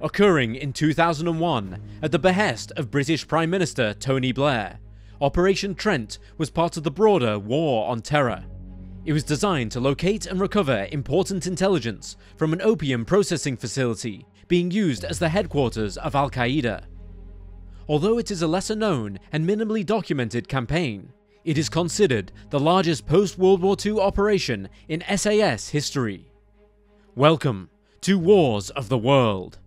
Occurring in 2001 at the behest of British Prime Minister Tony Blair, Operation Trent was part of the broader War on Terror. It was designed to locate and recover important intelligence from an opium-processing facility being used as the headquarters of al-Qaeda. Although it is a lesser-known and minimally documented campaign, it is considered the largest post-World War II operation in SAS history. Welcome to Wars of the World.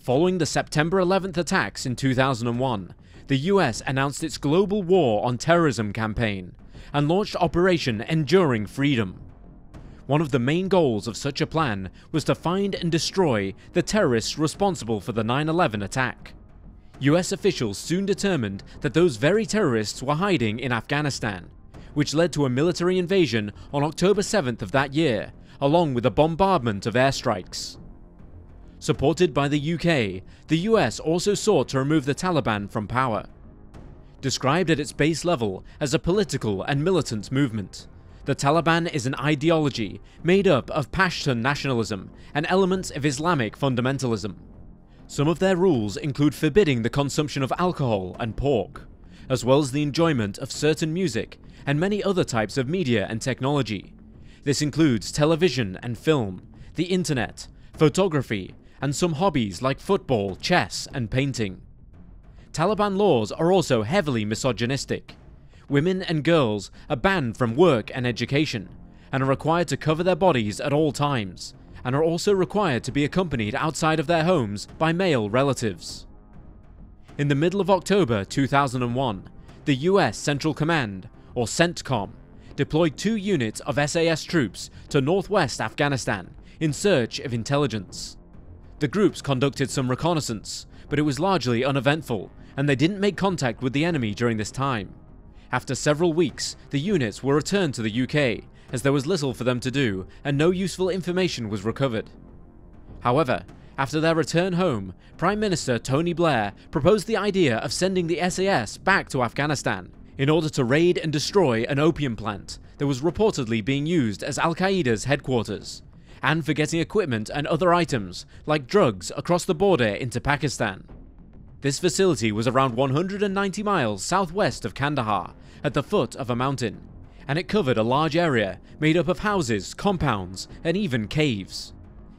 Following the September 11th attacks in 2001, the US announced its global war on terrorism campaign and launched Operation Enduring Freedom. One of the main goals of such a plan was to find and destroy the terrorists responsible for the 9/11 attack. US officials soon determined that those very terrorists were hiding in Afghanistan, which led to a military invasion on October 7th of that year, along with a bombardment of airstrikes. Supported by the UK, the US also sought to remove the Taliban from power. Described at its base level as a political and militant movement, the Taliban is an ideology made up of Pashtun nationalism and elements of Islamic fundamentalism. Some of their rules include forbidding the consumption of alcohol and pork, as well as the enjoyment of certain music and many other types of media and technology. This includes television and film, the internet, photography, and some hobbies like football, chess, and painting. Taliban laws are also heavily misogynistic. Women and girls are banned from work and education, and are required to cover their bodies at all times, and are also required to be accompanied outside of their homes by male relatives. In the middle of October 2001, the US Central Command, or CENTCOM, deployed 2 units of SAS troops to northwest Afghanistan in search of intelligence. The groups conducted some reconnaissance, but it was largely uneventful, and they didn't make contact with the enemy during this time. After several weeks, the units were returned to the UK, as there was little for them to do and no useful information was recovered. However, after their return home, Prime Minister Tony Blair proposed the idea of sending the SAS back to Afghanistan in order to raid and destroy an opium plant that was reportedly being used as al-Qaeda's headquarters, and for getting equipment and other items, like drugs, across the border into Pakistan. This facility was around 190 miles southwest of Kandahar, at the foot of a mountain, and it covered a large area made up of houses, compounds, and even caves.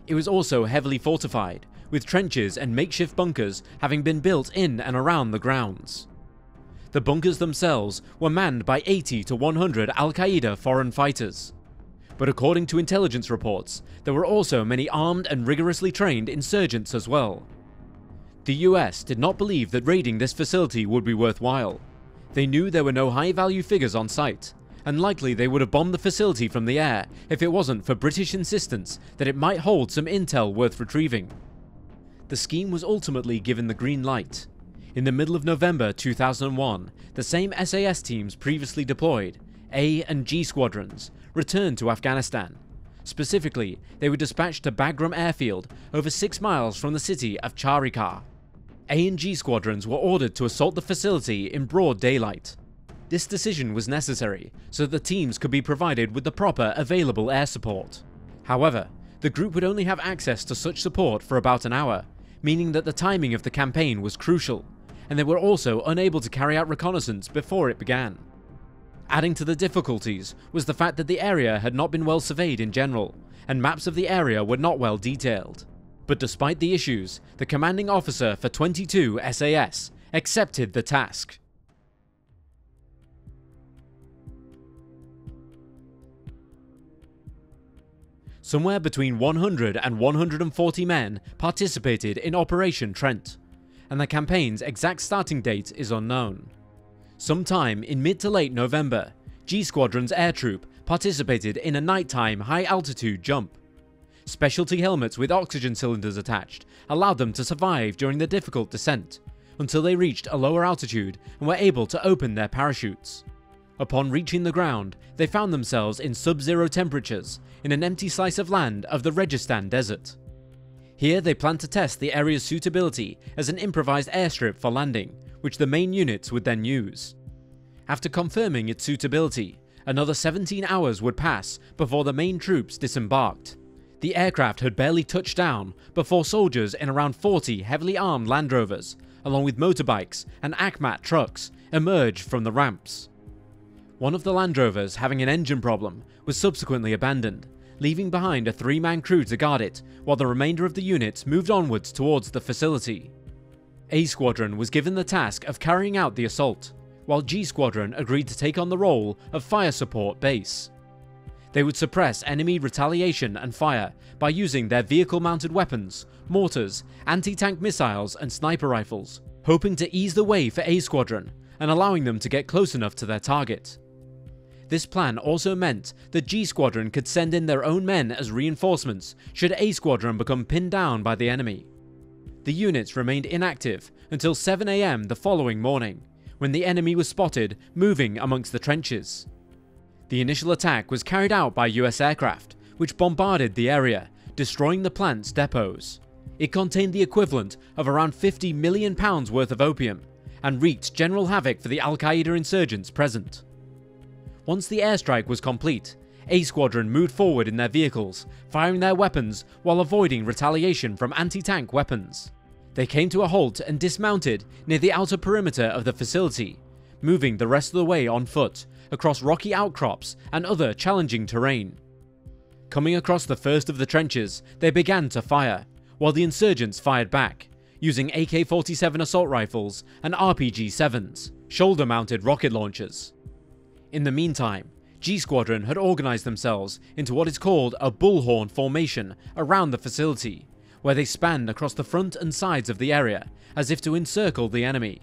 It was also heavily fortified, with trenches and makeshift bunkers having been built in and around the grounds. The bunkers themselves were manned by 80 to 100 al-Qaeda foreign fighters. But according to intelligence reports, there were also many armed and rigorously trained insurgents as well. The US did not believe that raiding this facility would be worthwhile. They knew there were no high-value figures on site, and likely they would have bombed the facility from the air if it wasn't for British insistence that it might hold some intel worth retrieving. The scheme was ultimately given the green light. In the middle of November 2001, the same SAS teams previously deployed, A and G squadrons, returned to Afghanistan. Specifically, they were dispatched to Bagram airfield, over 6 miles from the city of Charikar. A and G squadrons were ordered to assault the facility in broad daylight. This decision was necessary so that the teams could be provided with the proper available air support. However, the group would only have access to such support for about an hour, meaning that the timing of the campaign was crucial, and they were also unable to carry out reconnaissance before it began. Adding to the difficulties was the fact that the area had not been well surveyed in general, and maps of the area were not well detailed. But despite the issues, the commanding officer for 22 SAS accepted the task. Somewhere between 100 and 140 men participated in Operation Trent, and the campaign's exact starting date is unknown. Sometime in mid to late November, G Squadron's air troop participated in a nighttime high-altitude jump. Specialty helmets with oxygen cylinders attached allowed them to survive during the difficult descent, until they reached a lower altitude and were able to open their parachutes. Upon reaching the ground, they found themselves in sub-zero temperatures in an empty slice of land of the Registan Desert. Here they planned to test the area's suitability as an improvised airstrip for landing, which the main units would then use. After confirming its suitability, another 17 hours would pass before the main troops disembarked. The aircraft had barely touched down before soldiers in around 40 heavily armed Land Rovers, along with motorbikes and ACMAT trucks, emerged from the ramps. One of the Land Rovers, having an engine problem, was subsequently abandoned, leaving behind a 3-man crew to guard it, while the remainder of the units moved onwards towards the facility. A Squadron was given the task of carrying out the assault, while G Squadron agreed to take on the role of fire support base. They would suppress enemy retaliation and fire by using their vehicle-mounted weapons, mortars, anti-tank missiles and sniper rifles, hoping to ease the way for A Squadron and allowing them to get close enough to their target. This plan also meant that G Squadron could send in their own men as reinforcements should A Squadron become pinned down by the enemy. The units remained inactive until 7 AM the following morning, when the enemy was spotted moving amongst the trenches. The initial attack was carried out by US aircraft, which bombarded the area, destroying the plant's depots. It contained the equivalent of around £50 million worth of opium, and wreaked general havoc for the al-Qaeda insurgents present. Once the airstrike was complete, A Squadron moved forward in their vehicles, firing their weapons while avoiding retaliation from anti-tank weapons. They came to a halt and dismounted near the outer perimeter of the facility, moving the rest of the way on foot, across rocky outcrops and other challenging terrain. Coming across the first of the trenches, they began to fire, while the insurgents fired back, using AK-47 assault rifles and RPG-7s, shoulder-mounted rocket launchers. In the meantime, G Squadron had organised themselves into what is called a bullhorn formation around the facility, where they spanned across the front and sides of the area as if to encircle the enemy.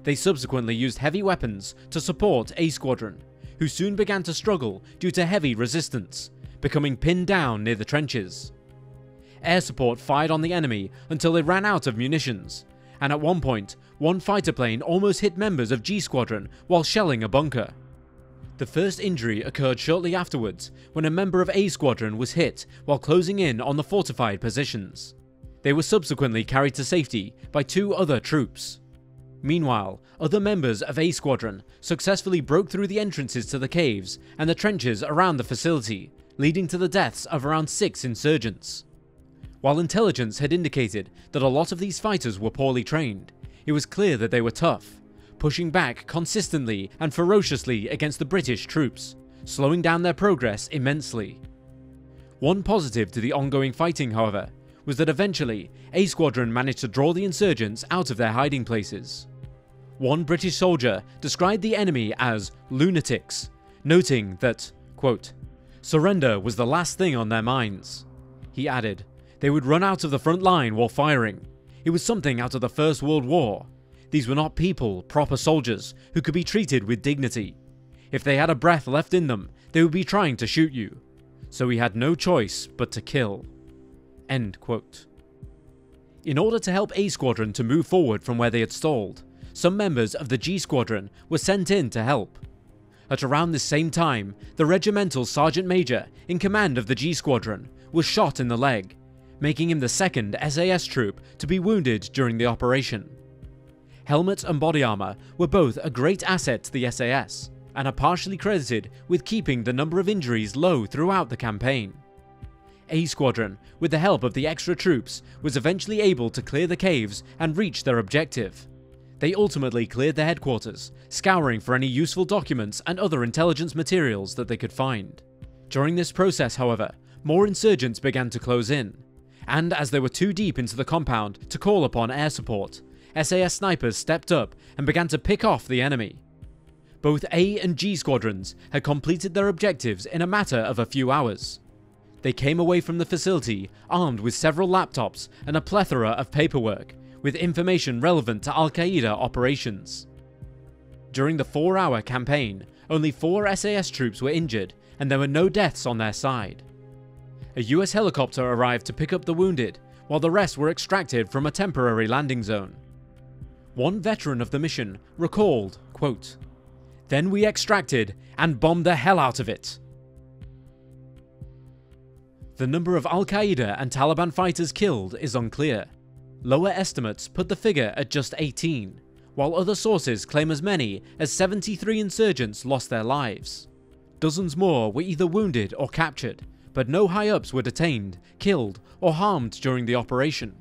They subsequently used heavy weapons to support A Squadron, who soon began to struggle due to heavy resistance, becoming pinned down near the trenches. Air support fired on the enemy until they ran out of munitions, and at one point, one fighter plane almost hit members of G Squadron while shelling a bunker. The first injury occurred shortly afterwards when a member of A Squadron was hit while closing in on the fortified positions. They were subsequently carried to safety by 2 other troops. Meanwhile, other members of A Squadron successfully broke through the entrances to the caves and the trenches around the facility, leading to the deaths of around 6 insurgents. While intelligence had indicated that a lot of these fighters were poorly trained, it was clear that they were tough, pushing back consistently and ferociously against the British troops, slowing down their progress immensely. One positive to the ongoing fighting, however, was that eventually A Squadron managed to draw the insurgents out of their hiding places. One British soldier described the enemy as lunatics, noting that, quote, "surrender was the last thing on their minds." He added, "They would run out of the front line while firing. It was something out of the First World War. These were not people, proper soldiers, who could be treated with dignity. If they had a breath left in them, they would be trying to shoot you. So we had no choice but to kill." End quote. In order to help A Squadron to move forward from where they had stalled, some members of the G Squadron were sent in to help. At around this same time, the regimental sergeant major in command of the G Squadron was shot in the leg, making him the second SAS troop to be wounded during the operation. Helmet and body armour were both a great asset to the SAS, and are partially credited with keeping the number of injuries low throughout the campaign. A Squadron, with the help of the extra troops, was eventually able to clear the caves and reach their objective. They ultimately cleared the headquarters, scouring for any useful documents and other intelligence materials that they could find. During this process, however, more insurgents began to close in, and as they were too deep into the compound to call upon air support, SAS snipers stepped up and began to pick off the enemy. Both A and G Squadrons had completed their objectives in a matter of a few hours. They came away from the facility armed with several laptops and a plethora of paperwork, with information relevant to al-Qaeda operations. During the 4-hour campaign, only 4 SAS troops were injured and there were no deaths on their side. A US helicopter arrived to pick up the wounded, while the rest were extracted from a temporary landing zone. One veteran of the mission recalled, quote, "Then we extracted and bombed the hell out of it." The number of al-Qaeda and Taliban fighters killed is unclear. Lower estimates put the figure at just 18, while other sources claim as many as 73 insurgents lost their lives. Dozens more were either wounded or captured, but no high-ups were detained, killed, or harmed during the operation.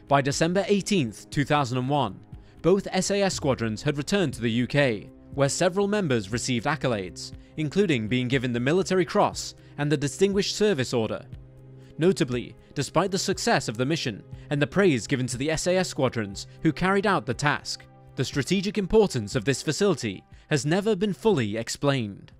By December 18, 2001, both SAS squadrons had returned to the UK, where several members received accolades, including being given the Military Cross and the Distinguished Service Order. Notably, despite the success of the mission and the praise given to the SAS squadrons who carried out the task, the strategic importance of this facility has never been fully explained.